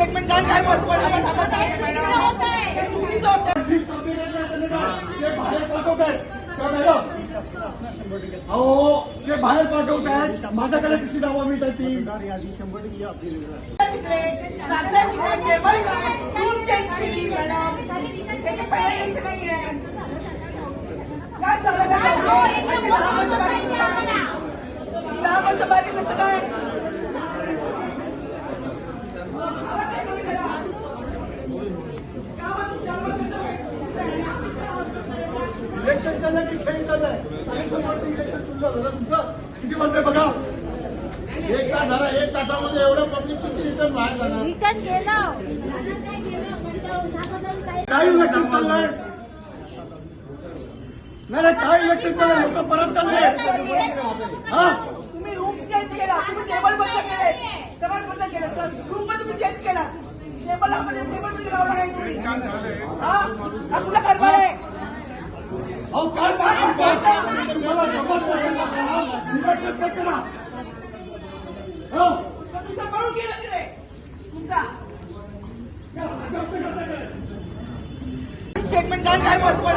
Statement काय possible बाहेर पाठवतायत अहो ते बाहेर पाठवतायत माझ्याकडे कशी दावा मिळतात ती यादी 100% काय इलेक्शन चाललं की खेळ चाललाय इलेक्शन सुरू झालं तुमचं किती म्हणतोय बघा 1 तास झाला 1 तासामध्ये एवढं पब्लिक किती रिटर्न बाहेर जाणार काय इलेक्शन चाललंय नाही काय इलेक्शन चाललंय लोक परत चालले हा तुम्ही रूम चेंज केला तुम्ही टेबल बंद केले सगळं बंद केलं सर रूम पण तुम्ही चेंज केला टेबल मध्ये लावला नाही तुम्ही हा तुला कारभार आहे अहो काय तुम्हाला जमत नसेल ना निवडणूक करा सांभाळून गेलं तिथे तुमचा स्टेटमेंट काय पॉसिबल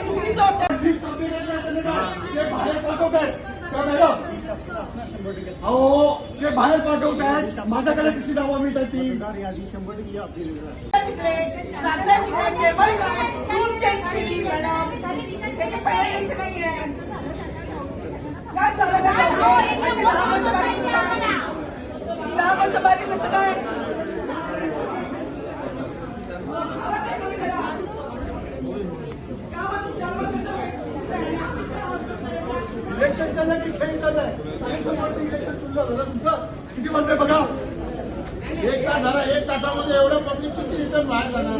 चुकीचं होतं बाहेर पाठवतायत मॅडम अहो ते बाहेर पाठवतायत माझ्याकडे कशी दावा मिळतात ती यादी 100% काय इलेक्शन चाललं की खेळ चाललाय इलेक्शन सुरू झालं तुमचं किती म्हणतोय बघा 1 तास झाला 1 तासामध्ये एवढं पब्लिक किती रिटर्न बाहेर जाणार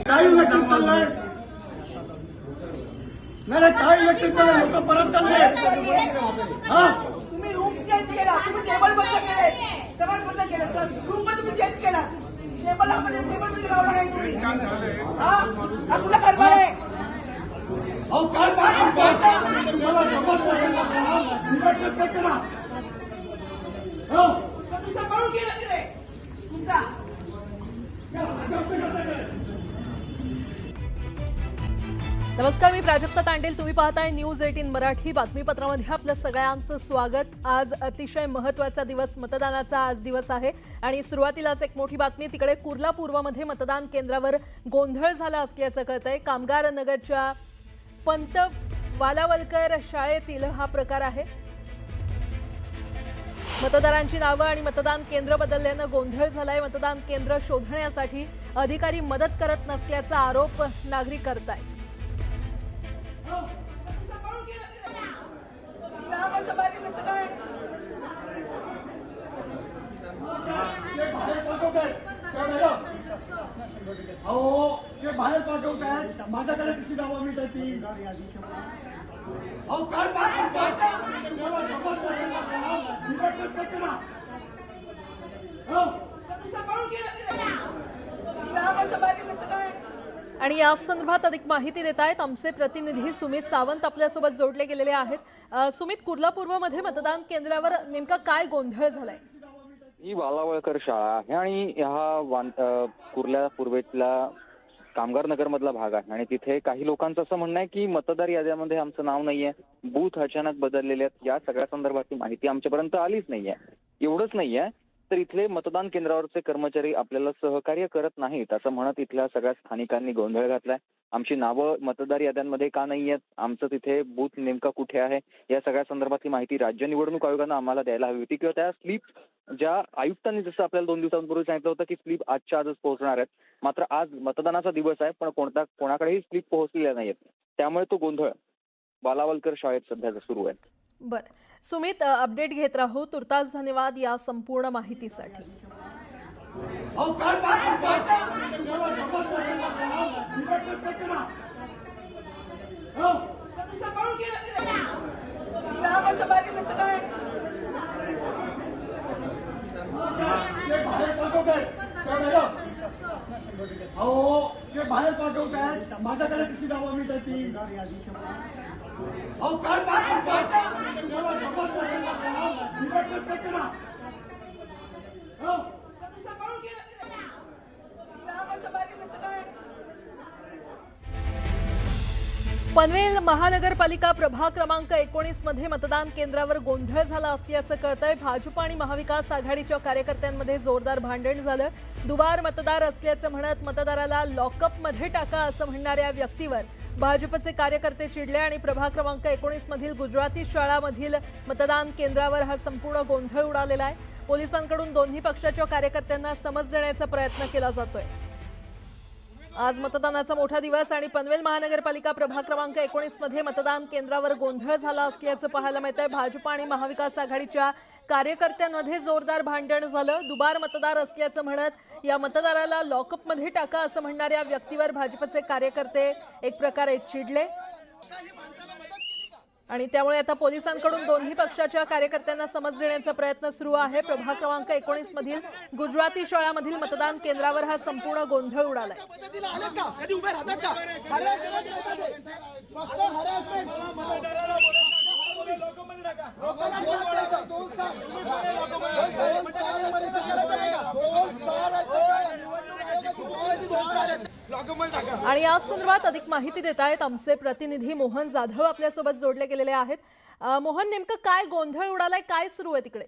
काय इलेक्शन चाललंय नाही काय इलेक्शन चाललंय लोक परत चालले हा तुम्ही रूम चेंज केला तुम्ही टेबल बंद केले सगळं बंद केलं सर रूम पण तुम्ही चेंज केला टेबल मध्ये लावला नाही तुम्ही हा तुला कारभार आहे अहो काय तुम्हाला जमत नसेल ना निवडणूक करा सांभाळून गेलं तिथे तुमचा नमस्कार, मी प्राजक्ता तांडेल. तुम्ही पाहताय न्यूज 18 मराठी. बातमीपत्रामध्ये आपलं सगळ्यांचं स्वागत. आज अतिशय महत्त्वाचा दिवस, मतदानाचा आज दिवस आहे आणि सुरुवातीलाच एक मोठी बातमी. तिकडे कुर्ला पूर्वमध्ये मतदान केंद्रावर गोंधळ झाला असल्याचं कळतंय. कामगार नगरच्या पंत वालावलकर शाळेतील हा प्रकार आहे. मतदारांची नावं आणि मतदान केंद्र बदलल्यानं गोंधळ झालाय. मतदान केंद्र शोधण्यासाठी अधिकारी मदत करत नसल्याचा आरोप नागरिक करतायत. बाहेर पाठवतायत अहो ते बाहेर पाठवतायत माझ्याकडे कशी दावा मिळतात ती यादी 100% अहो काय तुम्हाला जमत नसेल ना निवडणूक करा सांभाळून गेलं काय आणि या संदर्भात अधिक माहिती देत आहेत आमचे प्रतिनिधी सुमित सावंत आपल्यासोबत जोडले गेलेले आहेत. सुमित, कुर्ला पूर्वमध्ये मतदान केंद्रावर नेमका काय गोंधळ झालाय? ही वालावळकर शाळा आहे आणि हा कुर्ला पूर्वेतला कामगार नगर मधला भाग आहे आणि तिथे काही लोकांचं असं म्हणणं आहे की मतदार याद्यामध्ये आमचं नाव नाहीये, बूथ अचानक बदललेले आहेत. या सगळ्या संदर्भातली माहिती आमच्यापर्यंत आलीच नाहीये. एवढंच नाहीये तर इथले मतदान केंद्रावरचे कर्मचारी आपल्याला सहकार्य करत नाहीत असं म्हणत इथल्या सगळ्या स्थानिकांनी गोंधळ घातलाय. आमची नावं मतदार याद्यांमध्ये का नाही आहेत, आमचं तिथे बूथ नेमका कुठे आहे, या सगळ्या संदर्भातली माहिती राज्य निवडणूक आयोगानं आम्हाला द्यायला हवी होती किंवा त्या स्लिप ज्या आयुक्तांनी जसं आपल्याला 2 दिवसांपूर्वी सांगितलं होतं की स्लिप आजच्या आजच पोहोचणार आहेत, मात्र आज मतदानाचा दिवस आहे पण कोणाकडेही स्लिप पोहोचलेल्या नाहीत. त्यामुळे तो गोंधळ वालावलकर शाळेत सध्या सुरू आहे. बरं सुमित, अपडेट घेत राहू. तुर्तास धन्यवाद या संपूर्ण माहितीसाठी. अहो काय तुम्हाला जमत नसेल ना निवडणूक करा सांभाळून गेलं तिथे काय बाहेर पाठवतायत मॅडम अहो ते बाहेर पाठवतायत माझ्याकडे कशी दावा मिळतात ती यादी 100% अहो काय तुम्हाला जमत नसेल ना निवडणूक पनवेल महानगरपालिका प्रभाग क्रमांक 19 मध्ये मतदान केंद्रावर गोंधळ झाला असल्याचं कळतंय। भाजप आणि महाविकास आघाडीच्या कार्यकर्त्यांमध्ये जोरदार भांडण झालं। दुबार मतदार असल्याचं म्हणत मतदाराला लॉकअपमध्ये टाका असं म्हणणाऱ्या व्यक्तीवर भाजपचे कार्यकर्ते चिडले आणि प्रभाग क्रमांक 19 मधील गुजराती शाळामधील मतदान केंद्रावर हा संपूर्ण गोंधळ उडालेला आहे। पोलिसांकडून दोन्ही पक्षाच्या कार्यकर्त्यांना समज देण्याचा प्रयत्न केला जातोय। आज मतदानाचा मोठा दिवस आणि पनवेल महानगरपालिका प्रभाग क्रमांक 19 मध्ये मतदान केंद्रावर गोंधळ झाला असल्याचं पाहायला मिळतंय। भाजप आणि महाविकास आघाडीच्या कार्यकर्त्यांमध्ये जोरदार भांडण झालं। दुबार मतदार असल्याचं म्हणत या मतदाराला लॉकअपमध्ये टाका असं म्हणणाऱ्या व्यक्तीवर भाजपचे कार्यकर्ते एक प्रकारे चिडले आणि त्यामुळे आता पोलिसांकडून दोन्ही पक्षाच्या कार्यकर्त्यांना समज देण्याचा प्रयत्न सुरू आहे। प्रभाग क्रमांक 19 मधील गुजराती शाळामधील मतदान केंद्रावर हा संपूर्ण गोंधळ उडालाय। आणि या संदर्भात अधिक माहिती देत आहेत आमचे प्रतिनिधी मोहन जाधव आपल्यासोबत जोडले गेलेले आहेत। मोहन, नेमकं काय गोंधळ उडालाय, काय सुरू आहे तिकडे?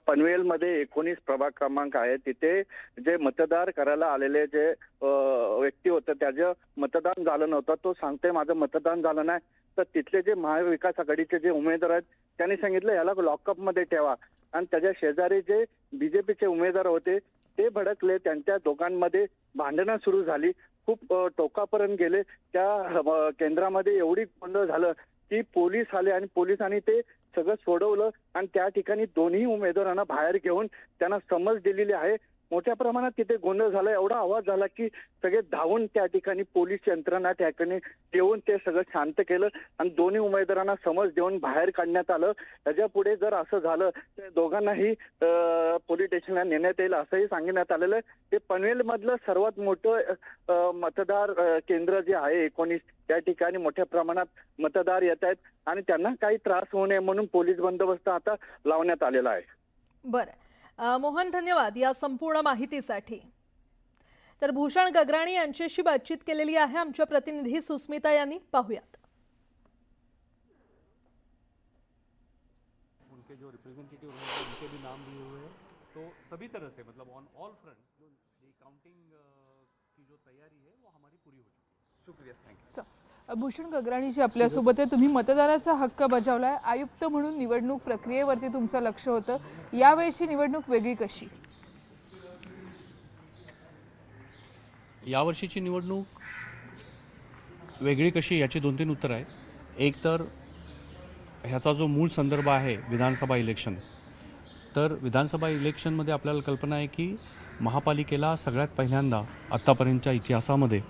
पनवेलमध्ये 19 प्रभाग क्रमांक आहे, तिथे जे मतदार करायला आलेले जे व्यक्ती होते त्याचं मतदान झालं नव्हतं। तो सांगते माझं मतदान झालं नाही, तर तिथले जे महाविकास आघाडीचे जे उमेदवार आहेत त्यांनी सांगितलं याला लॉकअप मध्ये ठेवा आणि त्याच्या शेजारी जे बीजेपीचे उमेदवार होते ते भडकले। त्यांच्या दोघांमध्ये भांडणं सुरू झाली, खूप टोकापर्यंत गेले। त्या केंद्रामध्ये एवढी गोंधळ झालं की पोलीस आले आणि पोलिसांनी ते सगळं सोडवलं आणि त्या ठिकाणी दोन्ही उमेदवारांना बाहेर घेऊन त्यांना समज दिलेली आहे। मोठ्या प्रमाणात तिथे गोंधळ झाला, एवढा आवाज झाला की सगळे धावून त्या ठिकाणी पोलीस यंत्रणा त्या ठिकाणी येऊन ते सगळं शांत केलं आणि दोन्ही उमेदवारांना समज देऊन बाहेर काढण्यात आलं। त्याच्या पुढे जर असं झालं तर दोघांनाही पोलीस स्टेशनला नेण्यात येईल असंही सांगण्यात आलेलं आहे। ते पनवेल मधलं सर्वात मोठं मतदार केंद्र जे आहे 19, त्या ठिकाणी मोठ्या प्रमाणात मतदार येत आहेत आणि त्यांना काही त्रास होऊ नये म्हणून पोलीस बंदोबस्त आता लावण्यात आलेला आहे। बरं मोहन, धन्यवाद या संपूर्ण माहितीसाठी। तर भूषण गगराणी यांच्याशी बातचीत केलेली आहे आमच्या प्रतिनिधी सुस्मिता यांनी, पाहूयात। उनके जो रिप्रेजेंटेटिव हैं उनके भी नाम दिए हुए हैं, तो सभी तरह से मतलब ऑन ऑल फ्रंट्स जो काउंटिंग की जो तैयारी है वो हमारी पूरी हो चुकी है। शुक्रिया, थैंक यू। भूषण गगराणीजी आपल्यासोबत आहे। तुम्ही मतदाराचा हक्क बजावलाय, आयुक्त म्हणून निवडणूक प्रक्रियेवरती तुमचं लक्ष होतं, यावेळची निवडणूक वेगळी कशी? यावर्षीची निवडणूक वेगळी कशी याची 2-3 उत्तर आहे। एक तर ह्याचा जो मूळ संदर्भ आहे विधानसभा इलेक्शन, तर विधानसभा इलेक्शनमध्ये आपल्याला कल्पना आहे की महापालिकेला सगळ्यात पहिल्यांदा आत्तापर्यंतच्या इतिहासामध्ये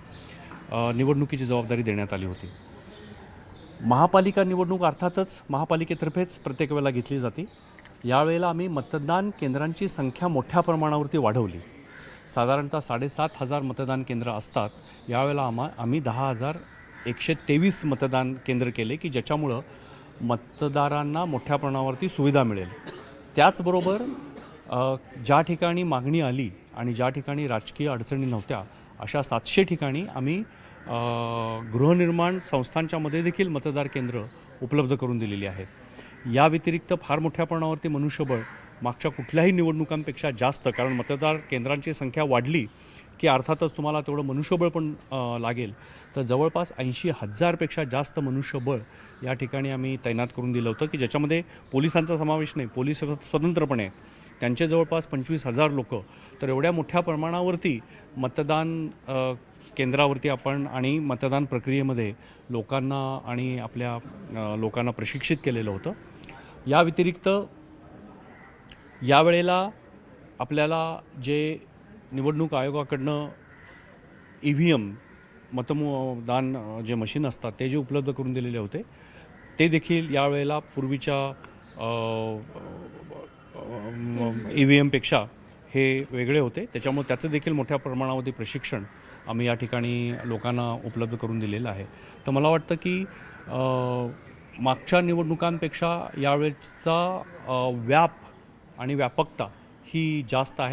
निवडणुकीची जबाबदारी देण्यात आली होती। महापालिका निवडणूक अर्थातच महापालिकेतर्फेच प्रत्येक वेळेला घेतली जाते। यावेळेला आम्ही मतदान केंद्रांची संख्या मोठ्या प्रमाणावरती वाढवली। साधारणतः 7,500 मतदान केंद्र असतात, यावेळेला आम्ही 10,123 मतदान केंद्र केले की ज्याच्यामुळं मतदारांना मोठ्या प्रमाणावरती सुविधा मिळेल। त्याचबरोबर ज्या ठिकाणी मागणी आली आणि ज्या ठिकाणी राजकीय अडचणी नव्हत्या अशा 700 ठिकाणी आम्ही गृहनिर्माण संस्थांच्यामध्ये देखील मतदार केंद्र उपलब्ध करून दिलेली आहेत। या व्यतिरिक्त फार मोठ्या प्रमाणावरती मनुष्यबळ मागच्या कुठल्याही निवडणुकांपेक्षा जास्त, कारण मतदार केंद्रांची संख्या वाढली की अर्थातच तुम्हाला तेवढं मनुष्यबळ पण लागेल, तर जवळपास 80,000पेक्षा जास्त मनुष्यबळ या ठिकाणी आम्ही तैनात करून दिलं होतं की ज्याच्यामध्ये पोलिसांचा समावेश नाही, पोलीस स्वतंत्रपणे त्यांचे जवळपास 25,000 लोक। तर एवढ्या मोठ्या प्रमाणावरती मतदान केंद्रावरती आपण आणि मतदान प्रक्रियेमध्ये लोकांना आणि आपल्या लोकांना प्रशिक्षित केलेलं होतं। या व्यतिरिक्त यावेळेला आपल्याला जे निवडणूक आयोगाकडनं EVM मतदान जे मशीन असतात ते जे उपलब्ध करून दिलेले होते ते देखील यावेळेला पूर्वीच्या EVMपेक्षा हे वेगळे होते। त्याच्यामुळे त्याचं देखील मोठ्या प्रमाणावरती प्रशिक्षण आम्ही या ठिकाणी लोकांना उपलब्ध करून दिलेलं आहे। तर मला वाटतं की मागच्या निवडणुकांपेक्षा यावेळेचा व्याप आणि व्यापकता ही जास्त आहे।